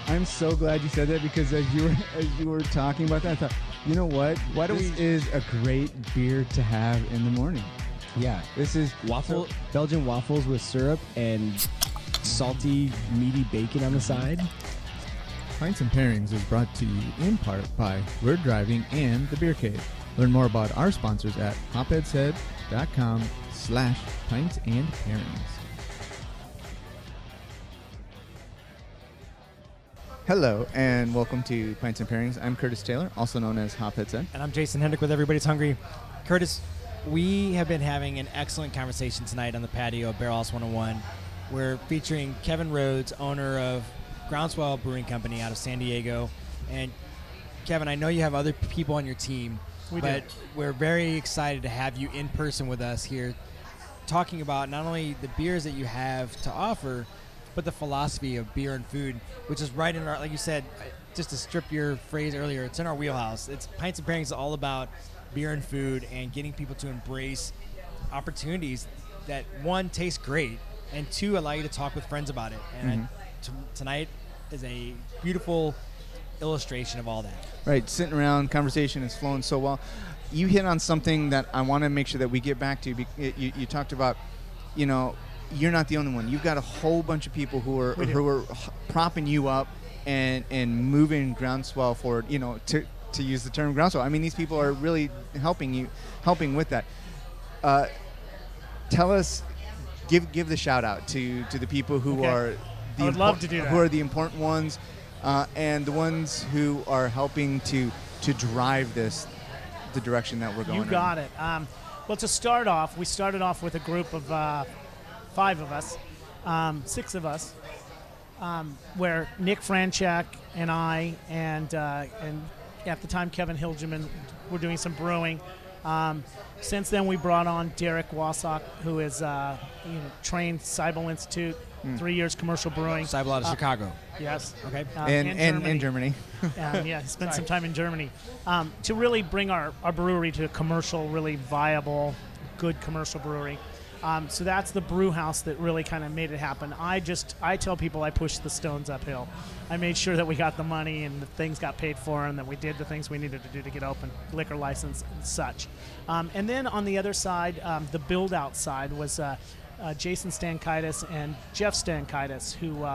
I'm so glad you said that, because as you were talking about that, I thought, you know what? This is a great beer to have in the morning. Yeah. This is Belgian waffles with syrup and salty, meaty bacon on the side. Pints and Pairings is brought to you in part by Word Driving and The Beer Cave. Learn more about our sponsors at hopheadshead.com/pints-and-pairings. Hello, and welcome to Pints and Pairings. I'm Curtis Taylor, also known as Hopheads Head. And I'm Jason Hendrick with Everybody's Hungry. Curtis, we have been having an excellent conversation tonight on the patio of Barrel House 101. We're featuring Kevin Rhodes, owner of Groundswell Brewing Company out of San Diego. And Kevin, I know you have other people on your team, but we're very excited to have you in person with us here, talking about not only the beers that you have to offer, but the philosophy of beer and food, which is right in our, like you said, just to strip your phrase earlier, it's in our wheelhouse. It's Pints and Pairings is all about beer and food and getting people to embrace opportunities that, one, taste great, and two, allow you to talk with friends about it. And tonight is a beautiful illustration of all that. Right, sitting around, conversation is flowing so well. You hit on something that I want to make sure that we get back to. You talked about, you know, you're not the only one. You've got a whole bunch of people who are propping you up and moving Groundswell forward. You know, to use the term Groundswell. I mean, these people are really helping with that. Tell us, give the shout out to the people who are I would love to do that. Who are the important ones, and the ones who are helping to drive the direction that we're going. You got it. Well, to start off, we started off with a group of 5 of us, 6 of us, where Nick Franchak and I and at the time Kevin Hilgeman were doing some brewing. Since then, we brought on Derek Wassock, who is trained Seibel Institute, 3 years commercial brewing. Seibel out of Chicago. Yes. Okay. And in Germany. Yeah, he spent some time in Germany to really bring our brewery to a commercial, really viable, good commercial brewery. So that's the brew house that really kind of made it happen. I tell people I pushed the stones uphill. I made sure that we got the money and the things got paid for and that we did the things we needed to do to get open, liquor license and such. And then on the other side, the build-out side was Jason Stankaitis and Jeff Stankaitis, who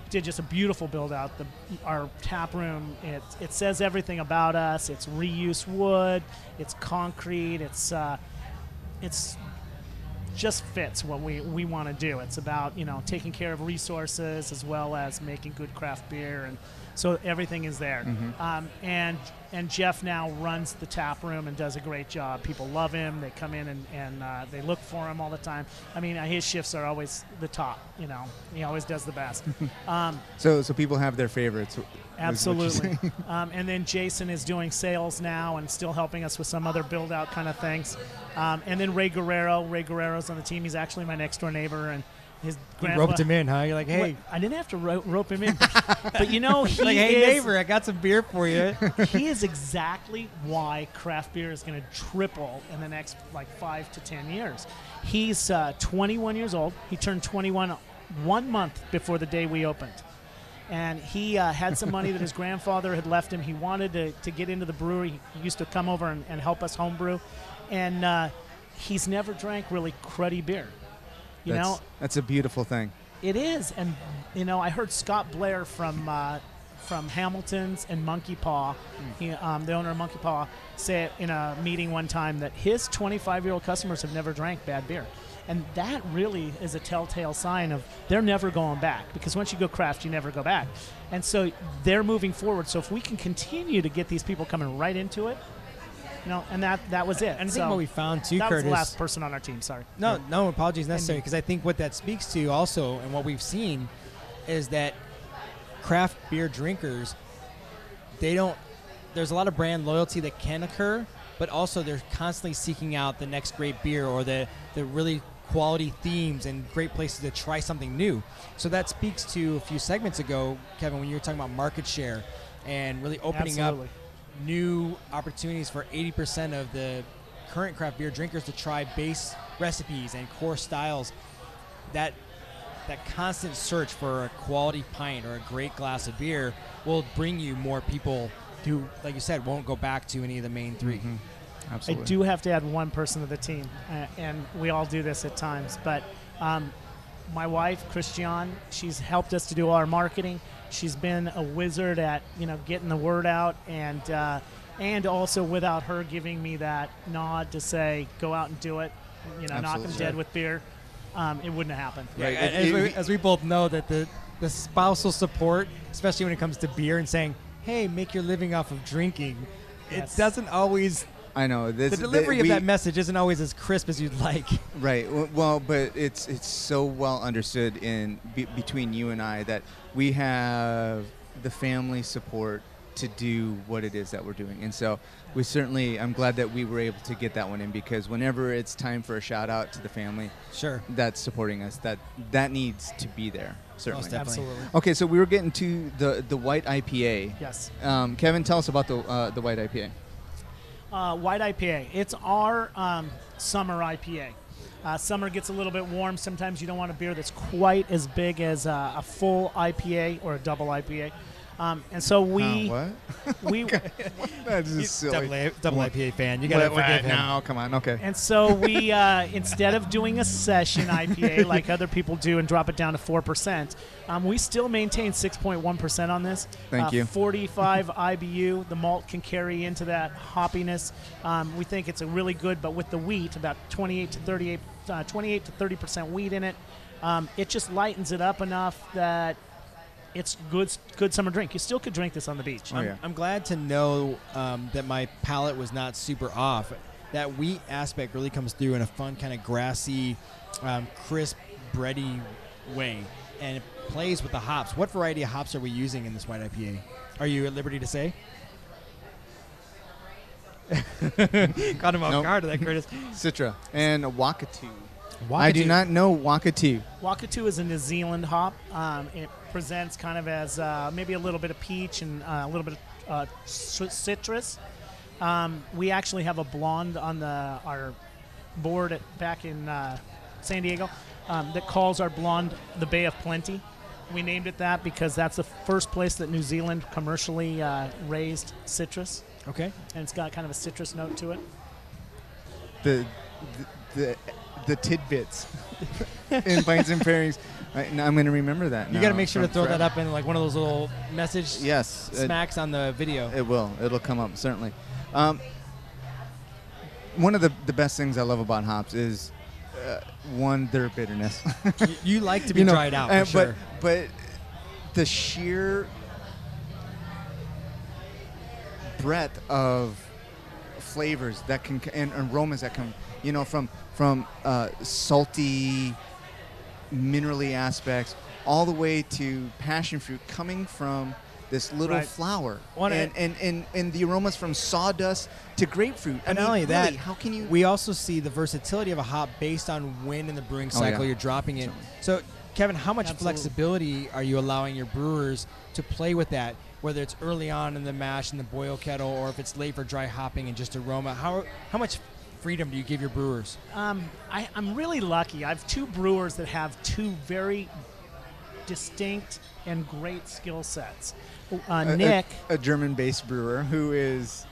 did just a beautiful build-out. Our tap room, it says everything about us. It's reuse wood. It's concrete. It's just fits what we want to do. It's about, taking care of resources as well as making good craft beer, and so everything is there. And Jeff now runs the tap room and does a great job. People love him. They come in and they look for him all the time. I mean, his shifts are always the top. He always does the best. So people have their favorites. Absolutely. And then Jason is doing sales now and still helping us with some other build-out kind of things. And then Ray Guerrero's on the team. He's actually my next-door neighbor, and his grandpa... You roped him in, huh? You're like, hey. I didn't have to rope him in. But he like, hey, neighbor, I got some beer for you. He is exactly why craft beer is going to triple in the next, 5 to 10 years. He's 21 years old. He turned 21 1 month before the day we opened. And he had some money that his grandfather had left him. He wanted to get into the brewery. He used to come over and help us homebrew. And he's never drank really cruddy beer. That's a beautiful thing. It is. And, I heard Scott Blair from Hamilton's and Monkey Paw, the owner of Monkey Paw, say it in a meeting one time that his 25-year-old customers have never drank bad beer. And that really is a telltale sign of they're never going back, because once you go craft, you never go back. And so they're moving forward. So if we can continue to get these people coming right into it, and that was it. And I think what we found too, that Curtis, was the last person on our team. Sorry. No apologies necessary, because I think what that speaks to also, and what we've seen, is that craft beer drinkers, there's a lot of brand loyalty that can occur, but also they're constantly seeking out the next great beer or the really quality themes and great places to try something new. So that speaks to a few segments ago, Kevin, when you were talking about market share and really opening up new opportunities for 80% of the current craft beer drinkers to try base recipes and core styles. That that constant search for a quality pint or a great glass of beer will bring you more people who, like you said, won't go back to any of the main three. Absolutely. I do have to add one person to the team, and we all do this at times, but my wife, Christiane, she's helped us to do our marketing. She's been a wizard at, getting the word out, and also without her giving me that nod to say, go out and do it, knock them dead with beer, it wouldn't have happened. Yeah, as we both know that the spousal support, especially when it comes to beer and saying, hey, make your living off of drinking, Yes. it doesn't always... I know. The delivery of that message isn't always as crisp as you'd like. Right. Well, but it's so well understood between you and I that we have the family support to do what it is that we're doing. And so I'm glad that we were able to get that one in, because whenever it's time for a shout out to the family that's supporting us, that needs to be there. Certainly. Absolutely. Okay, so we were getting to the white IPA. Yes. Kevin, tell us about the white IPA. White IPA. It's our summer IPA. Summer gets a little bit warm. Sometimes you don't want a beer that's quite as big as a full IPA or a double IPA. And so we That's just silly. Double IPA fan. You got to forgive him. No, come on. Okay. And so we, instead of doing a session IPA like other people do and drop it down to 4%, we still maintain 6.1% on this. Thank you. 45 IBU. The malt can carry into that hoppiness. We think it's a really good, but with the wheat, about 28 to 30% wheat in it. It just lightens it up enough that it's good summer drink. You still could drink this on the beach. I'm glad to know that my palate was not super off. That wheat aspect really comes through in a fun kind of grassy, crisp, bready way, and it plays with the hops. What variety of hops are we using in this white IPA? Are you at liberty to say? Caught him off guard with that, Curtis. Citra and Wakatu. I do not know Wakatu. Wakatu is a New Zealand hop. It presents kind of as maybe a little bit of peach and a little bit of citrus. We actually have a blonde on our board back in San Diego that calls our blonde the Bay of Plenty. We named it that because that's the first place that New Zealand commercially raised citrus. Okay. And it's got kind of a citrus note to it. The tidbits in pints and pairings. I'm going to remember that. You got to make sure to throw that up in like one of those little message smacks on the video. It will. It'll come up, certainly. One of the best things I love about hops is, one, their bitterness. You like to be dried out, for sure. But the sheer breadth of flavors that can and aromas that come, from salty, minerally aspects, all the way to passion fruit coming from this little flower, and the aromas from sawdust to grapefruit. And not only that, how can you? We also see the versatility of a hop based on when in the brewing cycle you're dropping it. So, Kevin, how much flexibility are you allowing your brewers to play with that? Whether it's early on in the mash in the boil kettle, or if it's late for dry hopping and just aroma, how much freedom do you give your brewers? I'm really lucky. I have two brewers that have two very distinct and great skill sets. Nick, a German-based brewer who is...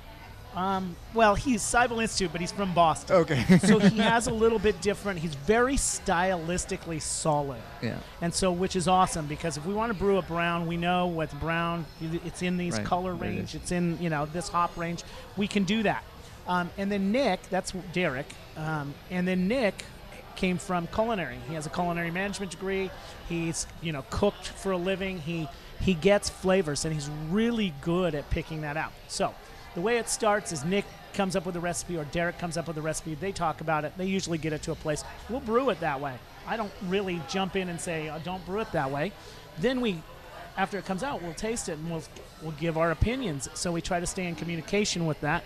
he's Cybele Institute, but he's from Boston. Okay. So he has a little bit different. He's very stylistically solid. Yeah. And so, which is awesome, because if we want to brew a brown, we know what's brown. It's in these color range. It's in, this hop range. We can do that. And then Nick, that's Derek, and then Nick came from culinary. He has a culinary management degree. He's, cooked for a living. He gets flavors, and he's really good at picking that out. So the way it starts is Nick comes up with a recipe or Derek comes up with a recipe. They talk about it. They usually get it to a place. We'll brew it that way. I don't really jump in and say, don't brew it that way. Then after it comes out, we'll taste it and we'll give our opinions. So we try to stay in communication with that.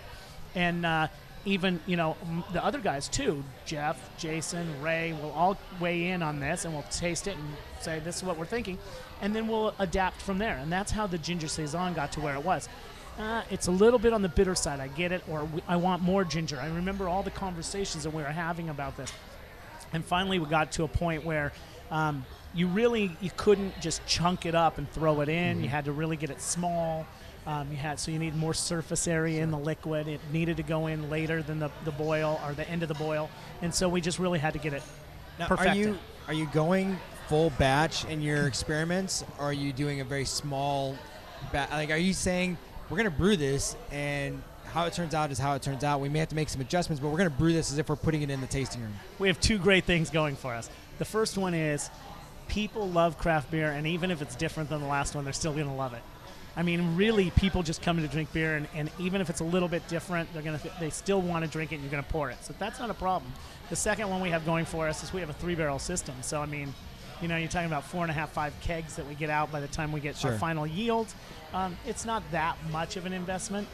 And even, the other guys too, Jeff, Jason, Ray, will all weigh in on this, and we'll taste it and say, this is what we're thinking. And then we'll adapt from there. And that's how the Ginger Saison got to where it was. It's a little bit on the bitter side. I get it, or I want more ginger. I remember all the conversations that we were having about this. And finally we got to a point where you couldn't just chunk it up and throw it in. You had to really get it small. You need more surface area in the liquid. It needed to go in later than the boil or the end of the boil, and so we just really had to get it perfected. Are you going full batch in your experiments, or are you doing a very small batch? Like, are you saying we're going to brew this and how it turns out is how it turns out? We may have to make some adjustments, but we're going to brew this as if we're putting it in the tasting room. We have two great things going for us. The first one is people love craft beer, and even if it's different than the last one, they're still going to love it. I mean, really, people just come in to drink beer, and even if it's a little bit different, they still want to drink it, and you're going to pour it. So that's not a problem. The second one we have going for us is we have a 3-barrel system. So, I mean, you're talking about 4.5, 5 kegs that we get out by the time we get our final yield. It's not that much of an investment,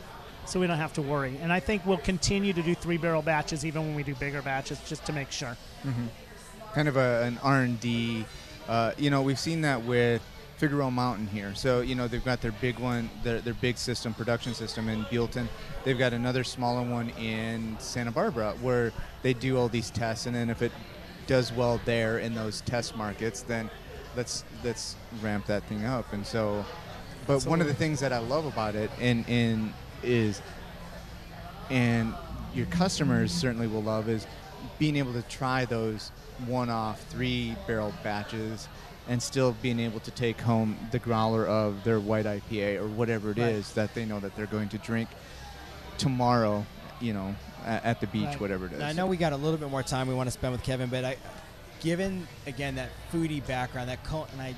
so we don't have to worry. And I think we'll continue to do 3-barrel batches even when we do bigger batches, just to make sure. Mm-hmm. Kind of an R&D. We've seen that with Figueroa Mountain here. So, they've got their big one, their big system, production system in Buellton. They've got another smaller one in Santa Barbara where they do all these tests, and then if it does well there in those test markets, then let's ramp that thing up. And so, but one of the things that I love about it and your customers certainly will love is being able to try those one-off 3-barrel batches and still being able to take home the growler of their white IPA or whatever it is that they know that they're going to drink tomorrow, at the beach, whatever it is. Now, I know we got a little bit more time we want to spend with Kevin, but given, again, that foodie background, and I'm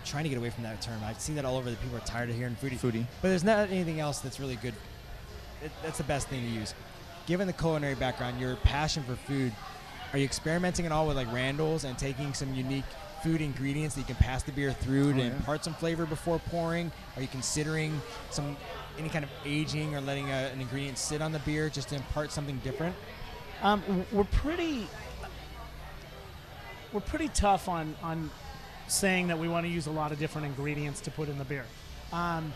trying to get away from that term. I've seen that all over, that people are tired of hearing foodie. But there's not anything else that's really good. That's the best thing to use. Given the culinary background, your passion for food, are you experimenting at all with like Randall's and taking some unique food ingredients that you can pass the beer through to impart some flavor before pouring? Are you considering any kind of aging or letting an ingredient sit on the beer just to impart something different? We're pretty tough on saying that we want to use a lot of different ingredients to put in the beer. And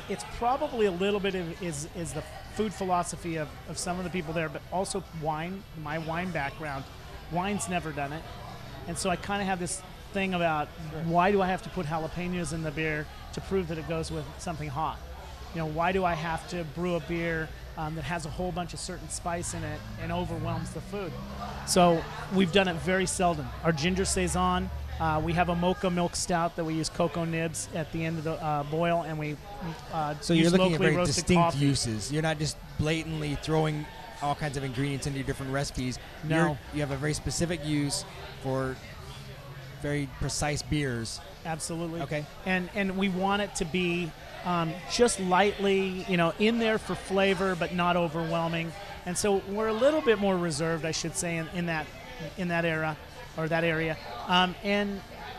it's probably a little bit is the food philosophy of some of the people there, but also wine. My wine background, wine's never done it. And so I kind of have this thing about why do I have to put jalapenos in the beer to prove that it goes with something hot? Why do I have to brew a beer that has a whole bunch of certain spice in it and overwhelms the food? So we've done it very seldom. Our ginger saison, we have a mocha milk stout that we use cocoa nibs at the end of the boil, and we so use you're looking locally at very roasted distinct coffee. uses. You're not just blatantly throwing all kinds of ingredients into your different recipes. No. You have a very specific use for very precise beers. Absolutely. Okay. And we want it to be just lightly, in there for flavor, but not overwhelming. And so we're a little bit more reserved, I should say, in that era or that area.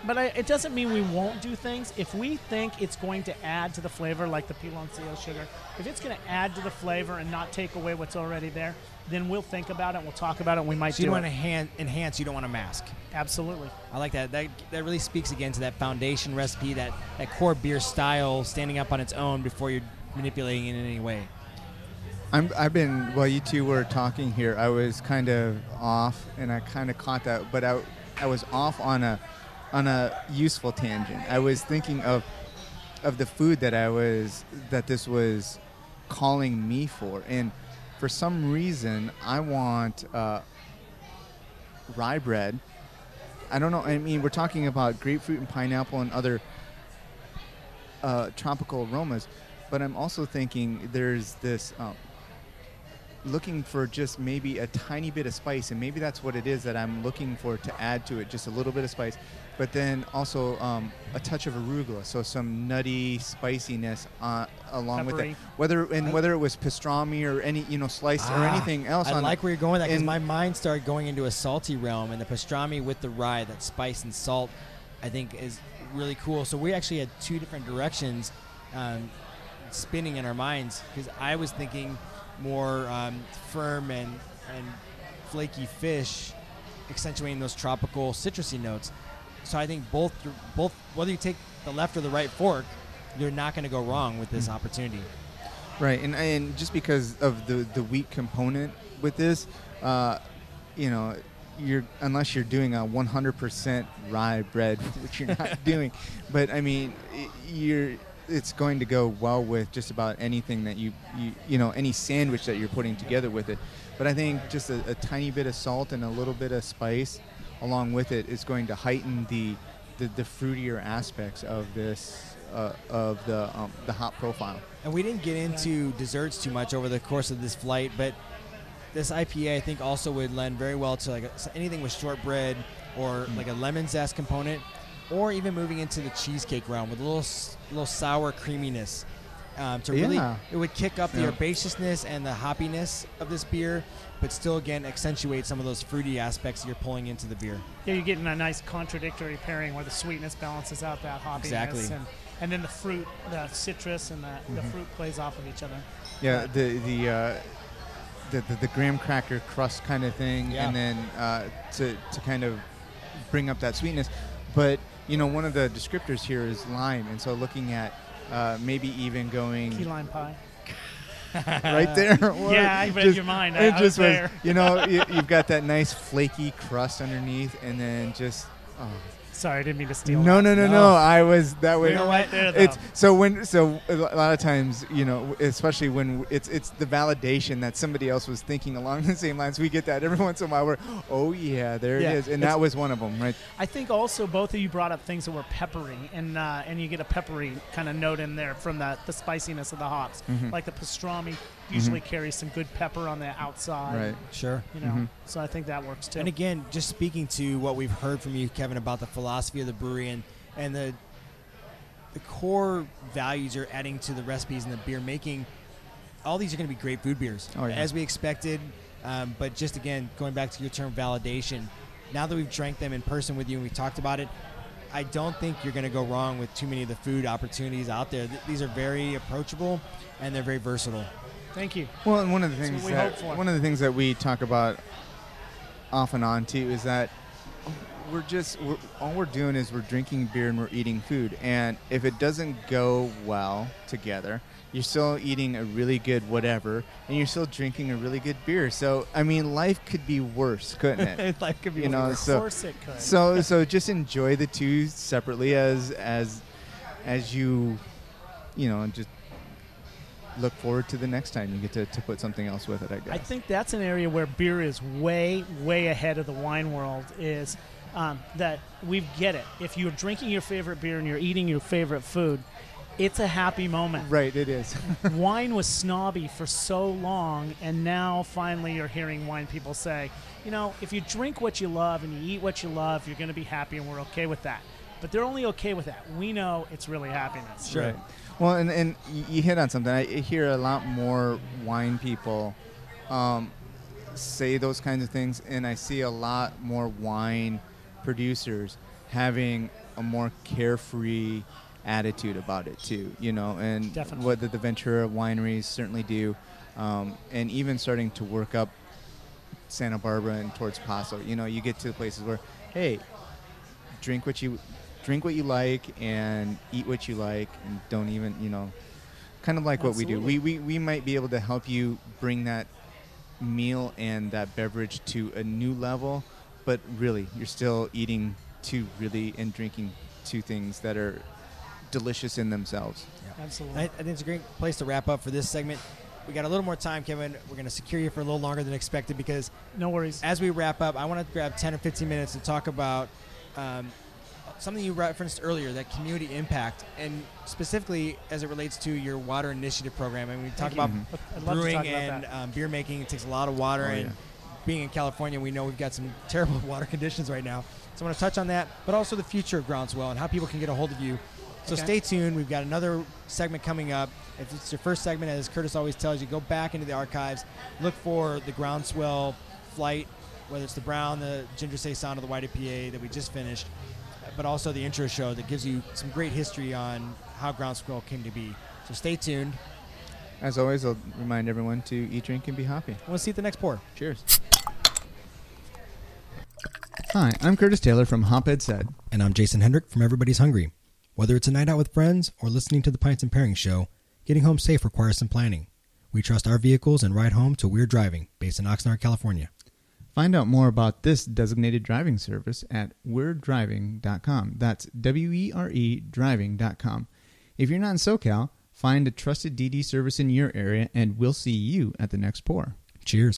But it doesn't mean we won't do things. If we think it's going to add to the flavor, like the piloncillo sugar, if it's going to add to the flavor and not take away what's already there, then we'll think about it, we'll talk about it, and we might do it. So you want to enhance, you don't want to mask. Absolutely. I like that. That really speaks again to that foundation recipe, that core beer style standing up on its own before you're manipulating it in any way. While you two were talking here, I was kind of off, and I kind of caught that, but I was off on a useful tangent. I was thinking of the food that this was calling me for, and for some reason I want rye bread. I don't know. I mean, we're talking about grapefruit and pineapple and other tropical aromas, but I'm also thinking there's this looking for just maybe a tiny bit of spice, and maybe that's what it is that I'm looking for to add to it, just a little bit of spice, but then also a touch of arugula, so some nutty spiciness along with it. Whether it was pastrami or any sliced or anything else. I like where you're going with that, because my mind started going into a salty realm, and the pastrami with the rye, that spice and salt, I think is really cool. So we actually had two different directions spinning in our minds, because I was thinking more firm and flaky fish, accentuating those tropical citrusy notes. So I think both, whether you take the left or the right fork, you're not going to go wrong with this opportunity. Right, and just because of the wheat component with this, unless you're doing a 100% rye bread, which you're not doing. But I mean, it's going to go well with just about anything that you any sandwich that you're putting together with it. But I think just a tiny bit of salt and a little bit of spice along with it is going to heighten the fruitier aspects of this of the hop profile. And we didn't get into desserts too much over the course of this flight, but this IPA I think also would lend very well to like anything with shortbread or like a lemon zest component, or even moving into the cheesecake realm with a little sour creaminess. It would kick up the herbaceousness and the hoppiness of this beer, but still again accentuate some of those fruity aspects you're pulling into the beer. Yeah, you're getting a nice contradictory pairing where the sweetness balances out that hoppiness. Exactly. And then the fruit, the citrus, and the fruit plays off of each other. Yeah, the graham cracker crust kind of thing, and then to kind of bring up that sweetness. But one of the descriptors here is lime, and so looking at maybe even going key lime pie. Right there. Yeah, I read your mind. I was there. You've got that nice flaky crust underneath, and then just. Oh. Sorry, I didn't mean to steal. No. I was that way. You're right there, though. So a lot of times, especially when it's the validation that somebody else was thinking along the same lines. We get that every once in a while. We're, oh yeah, there it is, and that was one of them, right? I think also both of you brought up things that were peppery, and you get a peppery kind of note in there from the spiciness of the hops. Mm-hmm. Like the pastrami usually carries some good pepper on the outside. Right. Sure. So I think that works too. And again, just speaking to what we've heard from you, Kevin, about the philosophy of the brewery and the core values you're adding to the recipes and the beer making, all these are going to be great food beers, as we expected. But just again, going back to your term validation, now that we've drank them in person with you and we talked about it, I don't think you're going to go wrong with too many of the food opportunities out there. These are very approachable and they're very versatile. Thank you. Well, and one of the things that we talk about off and on too is that all we're doing is we're drinking beer and we're eating food, and if it doesn't go well together, you're still eating a really good whatever, and you're still drinking a really good beer. So I mean, life could be worse, couldn't it? Life could be worse. Of course it could. So just enjoy the two separately as you just look forward to the next time you get to put something else with it, I guess. I think that's an area where beer is way, way ahead of the wine world, is that we get it. If you're drinking your favorite beer and you're eating your favorite food, it's a happy moment. Right, it is. Wine was snobby for so long, and now finally you're hearing wine people say, if you drink what you love and you eat what you love, you're going to be happy, and we're okay with that. But they're only okay with that. We know it's really happiness. Sure. Right. Well, and you hit on something. I hear a lot more wine people say those kinds of things, and I see a lot more wine producers having a more carefree attitude about it too, and Definitely. what the Ventura wineries certainly do, and even starting to work up Santa Barbara and towards Paso. You get to the places where, hey, drink what you like and eat what you like, and don't even, kind of like Absolutely. what we do. We might be able to help you bring that meal and that beverage to a new level, but really you're still eating and drinking two things that are delicious in themselves. Yeah. Absolutely. I think it's a great place to wrap up for this segment. We got a little more time, Kevin. We're going to secure you for a little longer than expected because no worries. As we wrap up, I want to grab 10 or 15 minutes to talk about something you referenced earlier, that community impact, and specifically as it relates to your water initiative program. I mean, we talk about brewing and beer making. It takes a lot of water, and being in California, we know we've got some terrible water conditions right now. So I want to touch on that, but also the future of Groundswell and how people can get a hold of you. So stay tuned. We've got another segment coming up. If it's your first segment, as Curtis always tells you, go back into the archives, look for the Groundswell flight, whether it's the brown, the ginger saison, or the white IPA that we just finished, but also the intro show that gives you some great history on how Groundswell came to be. So stay tuned. As always, I'll remind everyone to eat, drink, and be happy. We'll see you at the next pour. Cheers. Hi, I'm Curtis Taylor from Hophead Said. And I'm Jason Hendrick from Everybody's Hungry. Whether it's a night out with friends or listening to the Pints and Pairings show, getting home safe requires some planning. We trust our vehicles and ride home till we're driving, based in Oxnard, California. Find out more about this designated driving service at weredriving.com. That's WERE driving.com. If you're not in SoCal, find a trusted DD service in your area, and we'll see you at the next pour. Cheers.